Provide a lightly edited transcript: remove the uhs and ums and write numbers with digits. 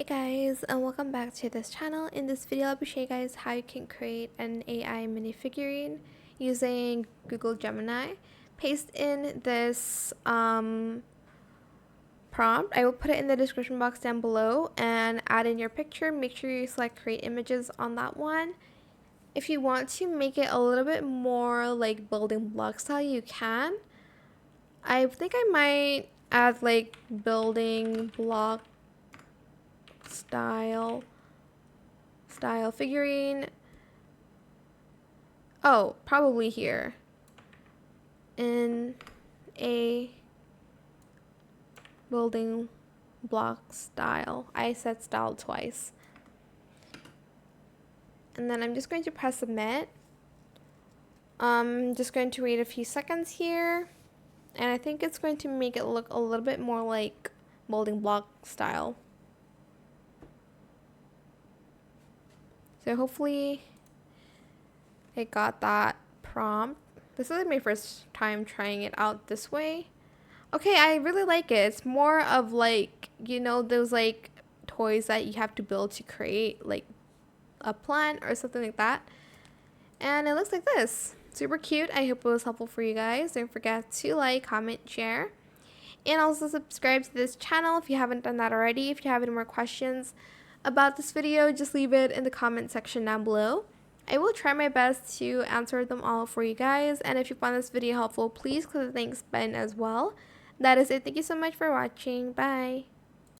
Guys, and welcome back to this channel. In this video I'll be showing you guys how you can create an AI mini figurine using Google Gemini. Paste in this prompt. I will put it in the description box down below, and add in your picture. Make sure you select create images on that one. If you want to make it a little bit more like building block style, you can. I think I might add like building block style figurine. Oh, probably here in a building block style. I said style twice. And then I'm just going to press submit. I'm just going to wait a few seconds here, and I think it's going to make it look a little bit more like building block style. So hopefully it got that prompt. This is my first time trying it out this way. Okay, I really like it. It's more of like, you know, those like toys that you have to build to create like a plant or something like that. And it looks like this. Super cute. I hope it was helpful for you guys. Don't forget to like, comment, share, and also subscribe to this channel if you haven't done that already. If you have any more questions about this video, just leave it in the comment section down below. I will try my best to answer them all for you guys, and if you found this video helpful, please click the thanks button as well. That is it. Thank you so much for watching. Bye.